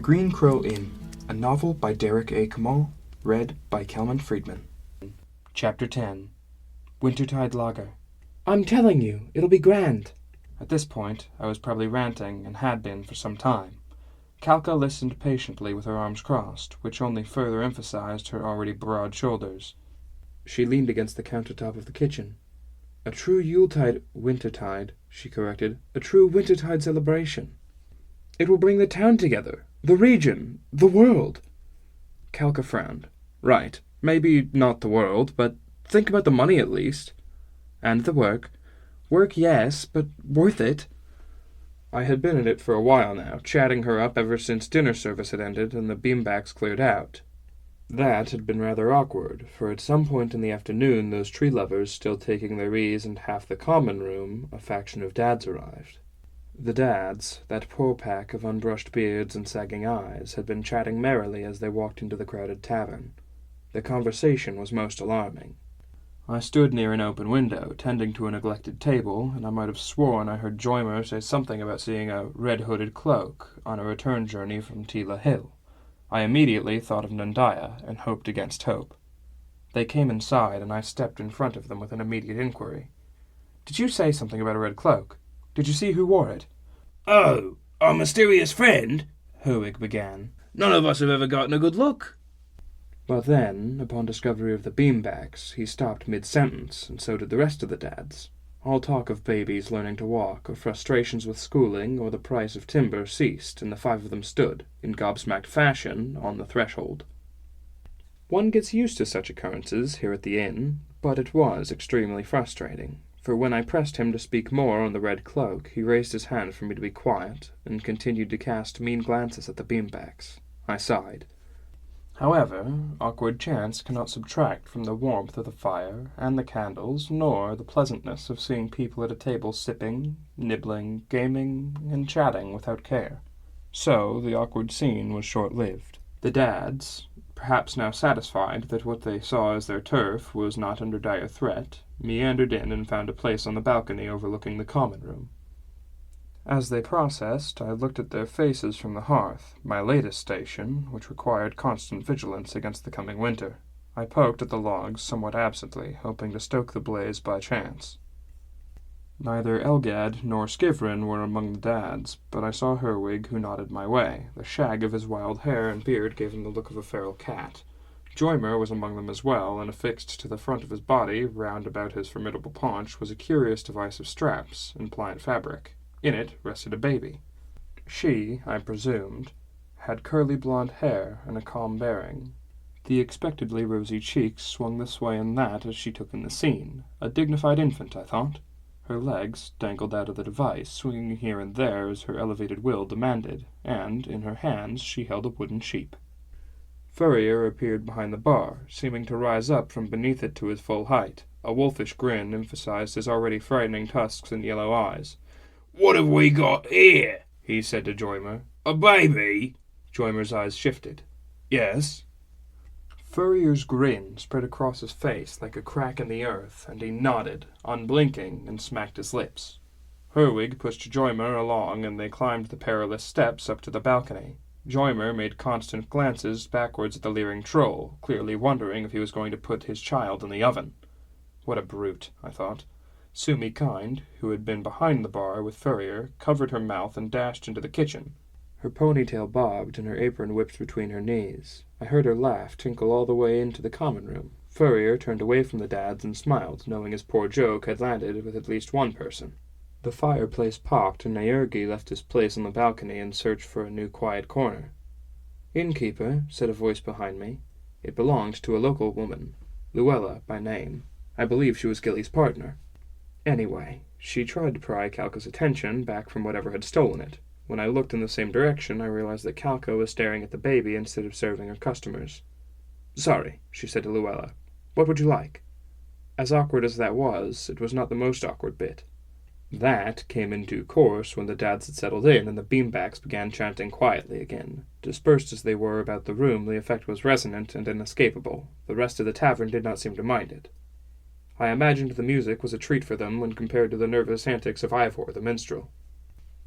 Green Crow Inn, a novel by Derek A. Kamal, read by Kelman Friedman. Chapter 10. Wintertide Lager. I'm telling you, it'll be grand. At this point, I was probably ranting, and had been for some time. Calca listened patiently with her arms crossed, which only further emphasized her already broad shoulders. She leaned against the countertop of the kitchen. A true Wintertide, she corrected. A true Wintertide celebration. It will bring the town together, the region, the world. Calca frowned. Right, maybe not the world, but think about the money at least. And the work. Work, yes, but worth it. I had been in it for a while now, chatting her up ever since dinner service had ended and the beanbags cleared out. That had been rather awkward, for at some point in the afternoon those tree lovers still taking their ease in half the common room, a faction of dads arrived. The dads, that poor pack of unbrushed beards and sagging eyes, had been chatting merrily as they walked into the crowded tavern. The conversation was most alarming. I stood near an open window, tending to a neglected table, and I might have sworn I heard Joymer say something about seeing a red-hooded cloak on a return journey from Tila Hill. I immediately thought of Nandaya and hoped against hope. They came inside, and I stepped in front of them with an immediate inquiry. "Did you say something about a red cloak? Did you see who wore it?" "Oh, our mysterious friend," Herwig began. "None of us have ever gotten a good look." But then, upon discovery of the beanbags, he stopped mid-sentence, and so did the rest of the dads. All talk of babies learning to walk, or frustrations with schooling, or the price of timber ceased, and the five of them stood, in gobsmacked fashion, on the threshold. One gets used to such occurrences here at the inn, but it was extremely frustrating, for when I pressed him to speak more on the red cloak, he raised his hand for me to be quiet, and continued to cast mean glances at the beanbags. I sighed. However, awkward chance cannot subtract from the warmth of the fire and the candles, nor the pleasantness of seeing people at a table sipping, nibbling, gaming, and chatting without care. So the awkward scene was short-lived. The dads, perhaps now satisfied that what they saw as their turf was not under dire threat, meandered in and found a place on the balcony overlooking the common room. As they processed, I looked at their faces from the hearth, my latest station, which required constant vigilance against the coming winter. I poked at the logs somewhat absently, hoping to stoke the blaze by chance. Neither Elgad nor Skivrin were among the dads, but I saw Herwig, who nodded my way. The shag of his wild hair and beard gave him the look of a feral cat. Joymer was among them as well, and affixed to the front of his body, round about his formidable paunch, was a curious device of straps and pliant fabric. In it rested a baby. She, I presumed, had curly blonde hair and a calm bearing. The expectedly rosy cheeks swung this way and that as she took in the scene. A dignified infant, I thought. Her legs dangled out of the device, swinging here and there as her elevated will demanded, and in her hands she held a wooden sheep. Furrier appeared behind the bar, seeming to rise up from beneath it to his full height. A wolfish grin emphasized his already frightening tusks and yellow eyes. "What have we got here?" he said to Joymer. "A baby?" Joymer's eyes shifted. "Yes." Furrier's grin spread across his face like a crack in the earth, and he nodded, unblinking, and smacked his lips. Herwig pushed Joymer along, and they climbed the perilous steps up to the balcony. Joymer made constant glances backwards at the leering troll, clearly wondering if he was going to put his child in the oven. What a brute, I thought. Sumi Kind, who had been behind the bar with Furrier, covered her mouth and dashed into the kitchen. Her ponytail bobbed and her apron whipped between her knees. I heard her laugh tinkle all the way into the common room. Furrier turned away from the dads and smiled, knowing his poor joke had landed with at least one person. The fireplace popped, and Naergi left his place on the balcony and searched for a new quiet corner. "Innkeeper," said a voice behind me. It belonged to a local woman, Luella by name. I believe she was Gilly's partner. Anyway, she tried to pry Calca's attention back from whatever had stolen it. When I looked in the same direction, I realized that Calca was staring at the baby instead of serving her customers. "Sorry," she said to Luella. "What would you like?" As awkward as that was, it was not the most awkward bit. That came in due course when the dads had settled in and the beanbags began chanting quietly again. Dispersed as they were about the room, the effect was resonant and inescapable. The rest of the tavern did not seem to mind it. I imagined the music was a treat for them when compared to the nervous antics of Ivor the minstrel.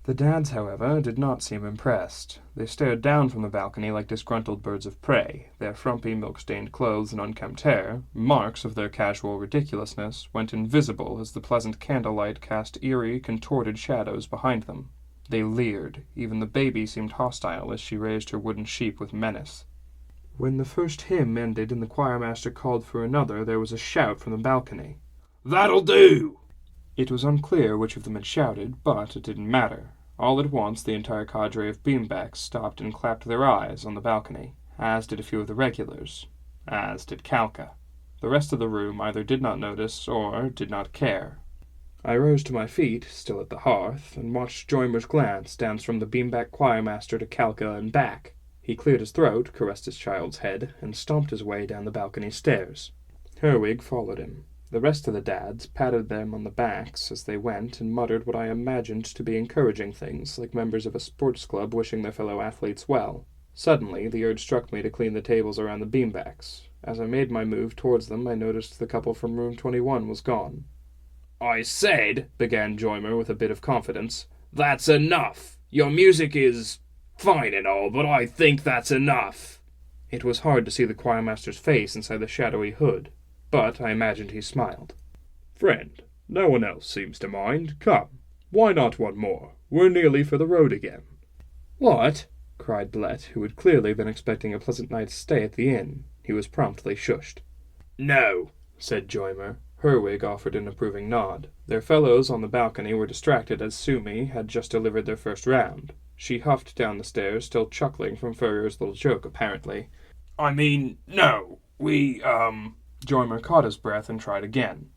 The dads, however, did not seem impressed. They stared down from the balcony like disgruntled birds of prey. Their frumpy, milk-stained clothes and unkempt hair, marks of their casual ridiculousness, went invisible as the pleasant candlelight cast eerie, contorted shadows behind them. They leered. Even the baby seemed hostile as she raised her wooden sheep with menace. When the first hymn ended and the choirmaster called for another, there was a shout from the balcony. "That'll do!" It was unclear which of them had shouted, but it didn't matter. All at once the entire cadre of beanbacks stopped and clapped their eyes on the balcony, as did a few of the regulars, as did Calca. The rest of the room either did not notice or did not care. I rose to my feet, still at the hearth, and watched Joymer's glance dance from the beanback choirmaster to Calca and back. He cleared his throat, caressed his child's head, and stomped his way down the balcony stairs. Herwig followed him. The rest of the dads patted them on the backs as they went and muttered what I imagined to be encouraging things, like members of a sports club wishing their fellow athletes well. Suddenly, the urge struck me to clean the tables around the beanbacks. As I made my move towards them, I noticed the couple from room 21 was gone. "I said," began Joymer with a bit of confidence, "that's enough. Your music is fine and all, but I think that's enough." It was hard to see the choirmaster's face inside the shadowy hood, but I imagined he smiled. "Friend, no one else seems to mind. Come, why not one more? We're nearly for the road again." "What?" cried Blett, who had clearly been expecting a pleasant night's stay at the inn. He was promptly shushed. "No," said Joymer. Herwig offered an approving nod. Their fellows on the balcony were distracted as Sumi had just delivered their first round. She huffed down the stairs, still chuckling from Furrier's little joke, apparently. "I mean, no, we, Joymer caught his breath and tried again.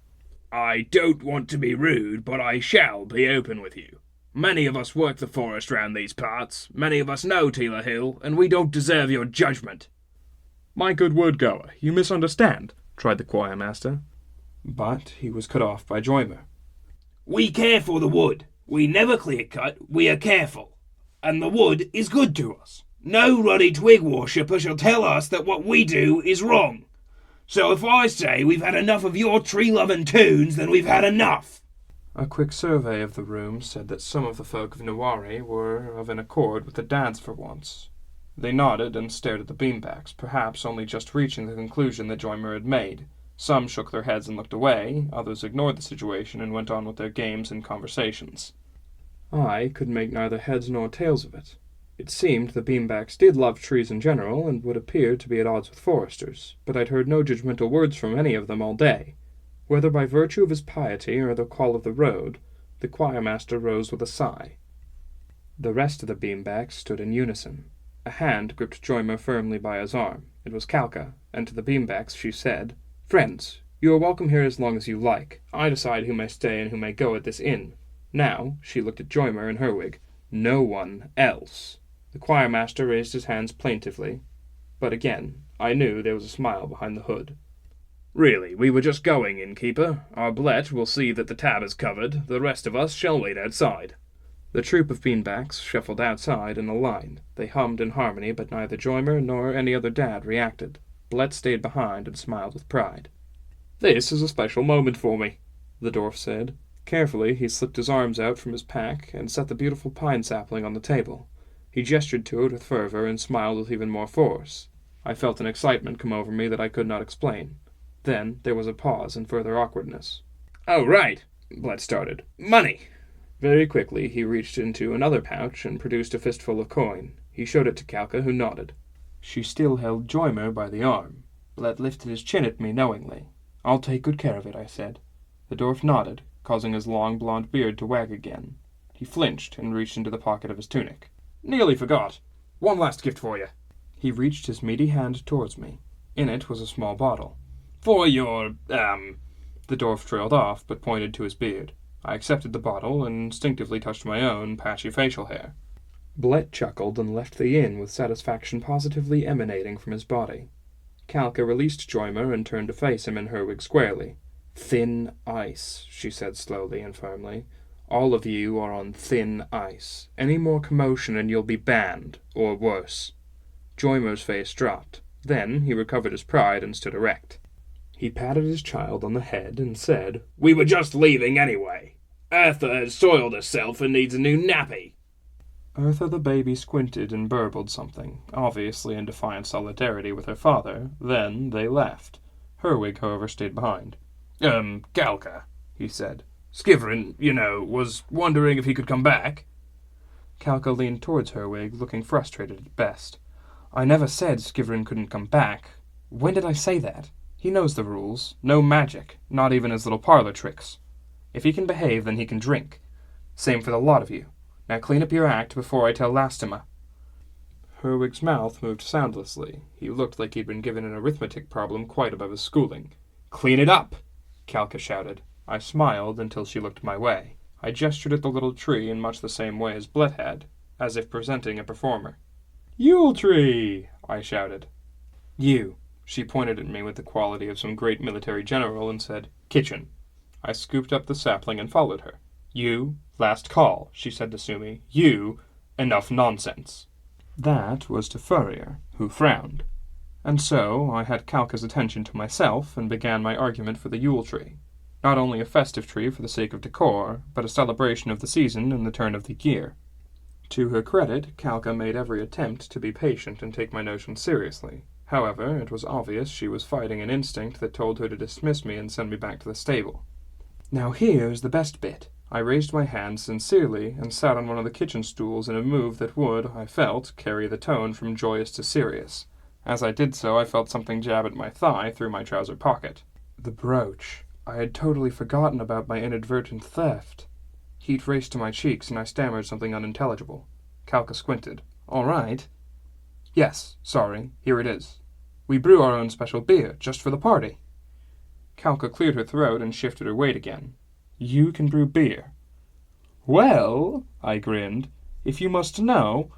"I don't want to be rude, but I shall be open with you. Many of us work the forest round these parts. Many of us know Teela Hill, and we don't deserve your judgment." "My good word-goer, you misunderstand," tried the choirmaster. But he was cut off by Joymer. "We care for the wood. We never clear-cut. We are careful. And the wood is good to us. No ruddy twig worshipper shall tell us that what we do is wrong. So if I say we've had enough of your tree-loving tunes, then we've had enough." A quick survey of the room said that some of the folk of Nuwari were of an accord with the dads for once. They nodded and stared at the beanbacks, perhaps only just reaching the conclusion that Joymer had made. Some shook their heads and looked away, others ignored the situation and went on with their games and conversations. I could make neither heads nor tails of it. It seemed the beanbacks did love trees in general, and would appear to be at odds with foresters, but I'd heard no judgmental words from any of them all day. Whether by virtue of his piety or the call of the road, the choirmaster rose with a sigh. The rest of the beanbacks stood in unison. A hand gripped Joymer firmly by his arm. It was Calca, and to the beanbacks she said, "Friends, you are welcome here as long as you like. I decide who may stay and who may go at this inn. Now," she looked at Joymer and Herwig, "no one else." The choirmaster raised his hands plaintively, but again I knew there was a smile behind the hood. "Really, we were just going, innkeeper. Our Blett will see that the tab is covered. The rest of us shall wait outside." The troop of beanbacks shuffled outside in a line. They hummed in harmony, but neither Joymer nor any other dad reacted. Blett stayed behind and smiled with pride. "This is a special moment for me," the dwarf said. Carefully he slipped his arms out from his pack and set the beautiful pine sapling on the table. He gestured to it with fervor and smiled with even more force. I felt an excitement come over me that I could not explain. Then there was a pause and further awkwardness. "Oh, right," Blett started. "Money." Very quickly he reached into another pouch and produced a fistful of coin. He showed it to Calca, who nodded. She still held Joymer by the arm. Blett lifted his chin at me knowingly. "I'll take good care of it," I said. The dwarf nodded, causing his long blond beard to wag again. He flinched and reached into the pocket of his tunic. "Nearly forgot. One last gift for you." He reached his meaty hand towards me. In it was a small bottle. "For your, The dwarf trailed off, but pointed to his beard. I accepted the bottle and instinctively touched my own patchy facial hair. Blett chuckled and left the inn with satisfaction positively emanating from his body. Calca released Joymer and turned to face him and Herwig squarely. "Thin ice," she said slowly and firmly. "All of you are on thin ice. Any more commotion and you'll be banned, or worse." Joymer's face dropped. Then he recovered his pride and stood erect. He patted his child on the head and said, "We were just leaving anyway. Eartha has soiled herself and needs a new nappy. Hertha the baby squinted and burbled something, obviously in defiant solidarity with her father. Then they left. Herwig, however, stayed behind. Galka, he said. Skivrin, was wondering if he could come back. Calca leaned towards Herwig, looking frustrated at best. I never said Skivrin couldn't come back. When did I say that? He knows the rules. No magic, not even his little parlor tricks. If he can behave, then he can drink. Same for the lot of you. Now clean up your act before I tell Lastima. Herwig's mouth moved soundlessly. He looked like he'd been given an arithmetic problem quite above his schooling. Clean it up! Calca shouted. I smiled until she looked my way. I gestured at the little tree in much the same way as Blet had, as if presenting a performer. Yule tree! I shouted. You. She pointed at me with the quality of some great military general and said, Kitchen. I scooped up the sapling and followed her. You, last call, she said to Sumi. You, enough nonsense. That was to Furrier, who frowned. And so I had Calca's attention to myself and began my argument for the Yule tree. Not only a festive tree for the sake of decor, but a celebration of the season and the turn of the year. To her credit, Calca made every attempt to be patient and take my notion seriously. However, it was obvious she was fighting an instinct that told her to dismiss me and send me back to the stable. Now here's the best bit. I raised my hand sincerely and sat on one of the kitchen stools in a move that would, I felt, carry the tone from joyous to serious. As I did so, I felt something jab at my thigh through my trouser pocket. The brooch. I had totally forgotten about my inadvertent theft. Heat raced to my cheeks, and I stammered something unintelligible. Calca squinted. All right. Yes, sorry, here it is. We brew our own special beer, just for the party. Calca cleared her throat and shifted her weight again. You can brew beer. Well, I grinned, if you must know.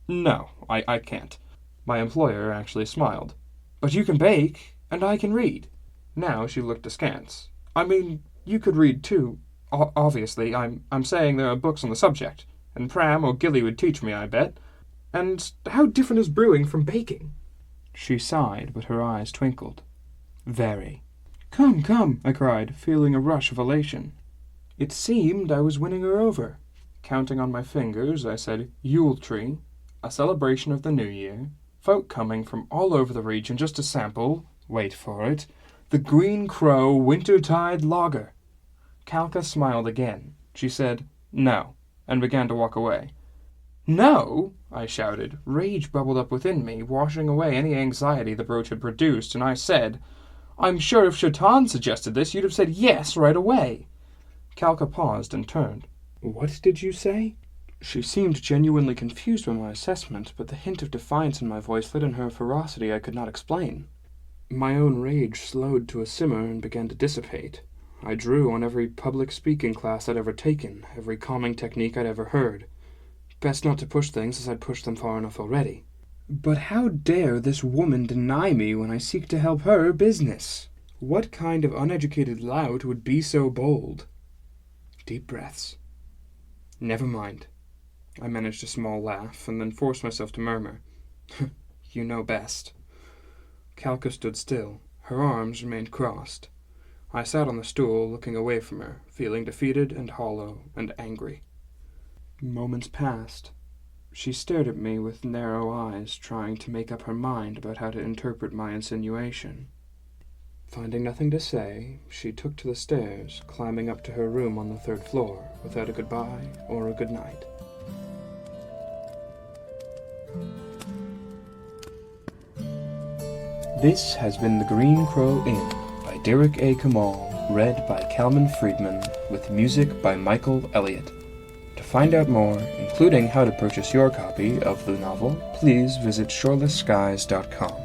No, I can't. My employer actually smiled. But you can bake, and I can read. Now she looked askance. I mean, you could read too. Obviously, I'm saying there are books on the subject, and Pram or Gilly would teach me, I bet. And how different is brewing from baking? She sighed, but her eyes twinkled. Very. Come, I cried, feeling a rush of elation. It seemed I was winning her over. Counting on my fingers, I said, Yule tree, a celebration of the new year, folk coming from all over the region just to sample, wait for it, the Green Crow Wintertide Lager. Calca smiled again. She said, no, and began to walk away. No, I shouted. Rage bubbled up within me, washing away any anxiety the brooch had produced, and I said, I'm sure if Shaitan suggested this, you'd have said yes right away. Calca paused and turned. What did you say? She seemed genuinely confused by my assessment, but the hint of defiance in my voice lit in her ferocity I could not explain. My own rage slowed to a simmer and began to dissipate. I drew on every public speaking class I'd ever taken, every calming technique I'd ever heard. Best not to push things, as I'd pushed them far enough already. But how dare this woman deny me when I seek to help her business? What kind of uneducated lout would be so bold? Deep breaths. Never mind. I managed a small laugh, and then forced myself to murmur, You know best. Calca stood still. Her arms remained crossed. I sat on the stool, looking away from her, feeling defeated and hollow and angry. Moments passed. She stared at me with narrow eyes, trying to make up her mind about how to interpret my insinuation. Finding nothing to say, she took to the stairs, climbing up to her room on the 3rd floor, without a goodbye or a good night. This has been The Green Crow Inn by Derek A. Kamal, read by Calvin Friedman, with music by Michael Elliott. To find out more, including how to purchase your copy of the novel, please visit shorelessskies.com.